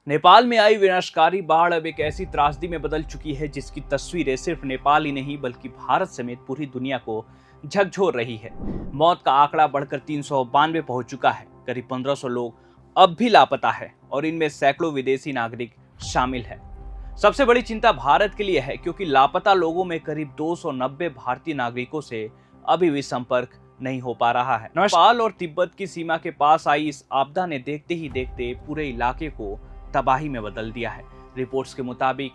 नेपाल में आई विनाशकारी बाढ़ अब एक ऐसी त्रासदी में बदल चुकी है जिसकी तस्वीरें सिर्फ नेपाल ही नहीं बल्कि भारत समेत पूरी दुनिया को झकझोर रही है। मौत का आंकड़ा बढ़कर 392 पहुंच चुका है। करीब 1500 लोग अब भी लापता है और इनमें सैकड़ों विदेशी नागरिक शामिल है। सबसे बड़ी चिंता भारत के लिए है क्योंकि लापता लोगों में करीब 290 भारतीय नागरिकों से अभी भी संपर्क नहीं हो पा रहा है। नेपाल और तिब्बत की सीमा के पास आई इस आपदा ने देखते ही देखते पूरे इलाके को तबाही में बदल दिया है। रिपोर्ट्स के मुताबिक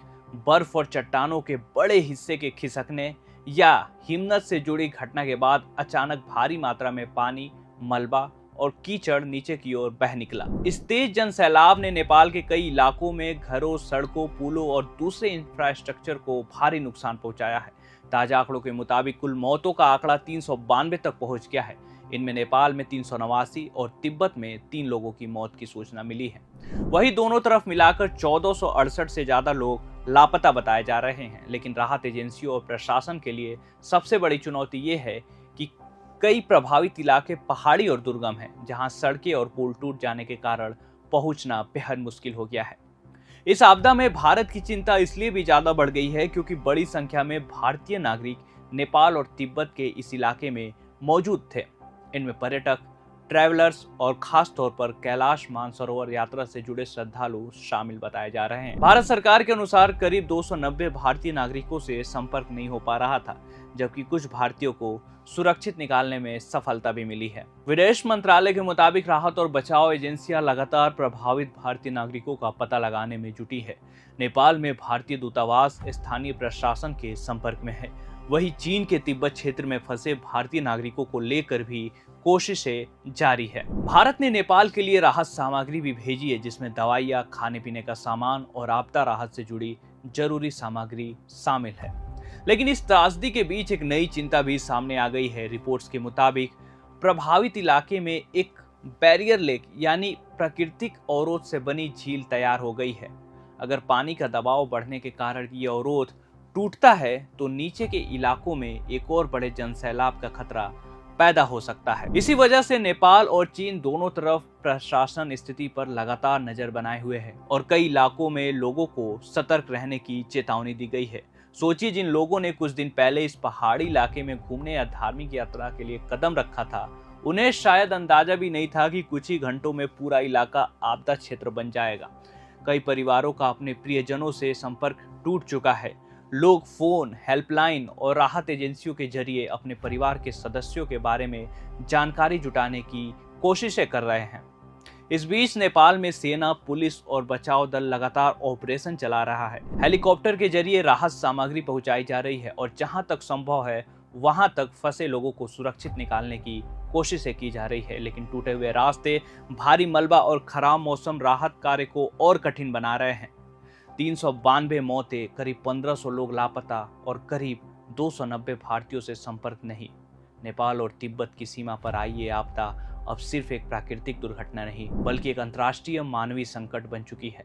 बर्फ और चट्टानों के बड़े हिस्से के खिसकने या हिमनद से जुड़ी घटना के बाद अचानक भारी मात्रा में पानी, मलबा और कीचड़ नीचे की ओर बह निकला। इस तेज जन सैलाब ने नेपाल के कई इलाकों में घरों, सड़कों, पुलों और दूसरे इंफ्रास्ट्रक्चर को भारी नुकसान पहुंचाया है। ताजा आंकड़ों के मुताबिक कुल मौतों का आंकड़ा 392 तक पहुंच गया है। इनमें नेपाल में 389 और तिब्बत में 3 लोगों की मौत की सूचना मिली है। वहीं दोनों तरफ मिलाकर 1468 से ज्यादा लोग लापता बताए जा रहे हैं। लेकिन राहत एजेंसियों और प्रशासन के लिए सबसे बड़ी चुनौती ये है कि कई प्रभावित इलाके पहाड़ी और दुर्गम हैं, जहां सड़कें और पुल टूट जाने के कारण पहुंचना बेहद मुश्किल हो गया है। इस आपदा में भारत की चिंता इसलिए भी ज्यादा बढ़ गई है क्योंकि बड़ी संख्या में भारतीय नागरिक नेपाल और तिब्बत के इस इलाके में मौजूद थे। इनमें पर्यटक, ट्रैवलर्स और खास तौर पर कैलाश मानसरोवर यात्रा से जुड़े श्रद्धालु शामिल बताए जा रहे हैं। भारत सरकार के अनुसार करीब 290 भारतीय नागरिकों से संपर्क नहीं हो पा रहा था, जबकि कुछ भारतीयों को सुरक्षित निकालने में सफलता भी मिली है। विदेश मंत्रालय के मुताबिक राहत और बचाव एजेंसियां लगातार प्रभावित भारतीय नागरिकों का पता लगाने में जुटी है। नेपाल में भारतीय दूतावास स्थानीय प्रशासन के संपर्क में है। वहीं चीन के तिब्बत क्षेत्र में फंसे भारतीय नागरिकों को लेकर भी कोशिशें जारी है। भारत ने नेपाल के लिए राहत सामग्री भी भेजी है, जिसमें दवाइयाँ, खाने पीने का सामान और आपदा राहत से जुड़ी जरूरी सामग्री शामिल है। लेकिन इस त्रासदी के बीच एक नई चिंता भी सामने आ गई है। रिपोर्ट्स के मुताबिक प्रभावित इलाके में एक बैरियर लेक यानी प्राकृतिक अवरोध से बनी झील तैयार हो गई है। अगर पानी का दबाव बढ़ने के कारण ये अवरोध टूटता है तो नीचे के इलाकों में एक और बड़े जनसैलाब का खतरा पैदा हो सकता है। इसी वजह से नेपाल और चीन दोनों तरफ प्रशासन स्थिति पर लगातार नजर बनाए हुए है और कई इलाकों में लोगों को सतर्क रहने की चेतावनी दी गई है। सोचिए, जिन लोगों ने कुछ दिन पहले इस पहाड़ी इलाके में घूमने या धार्मिक यात्रा के लिए कदम रखा था, उन्हें शायद अंदाजा भी नहीं था कि कुछ ही घंटों में पूरा इलाका आपदा क्षेत्र बन जाएगा। कई परिवारों का अपने प्रियजनों से संपर्क टूट चुका है। लोग फोन, हेल्पलाइन और राहत एजेंसियों के जरिए अपने परिवार के सदस्यों के बारे में जानकारी जुटाने की कोशिशें कर रहे हैं। इस बीच नेपाल में सेना, पुलिस और बचाव दल लगातार ऑपरेशन चला रहा है। हेलीकॉप्टर के जरिए राहत सामग्री पहुंचाई जा रही है और जहां तक संभव है वहां तक फंसे लोगों को सुरक्षित निकालने की कोशिशें की जा रही है। लेकिन टूटे हुए रास्ते, भारी मलबा और खराब मौसम राहत कार्य को और कठिन बना रहे हैं। 392 मौतें, करीब 1500 लोग लापता और करीब 290 भारतीयों से संपर्क नहीं। नेपाल और तिब्बत की सीमा पर आई ये आपदा अब सिर्फ एक प्राकृतिक दुर्घटना नहीं बल्कि एक अंतर्राष्ट्रीय मानवीय संकट बन चुकी है।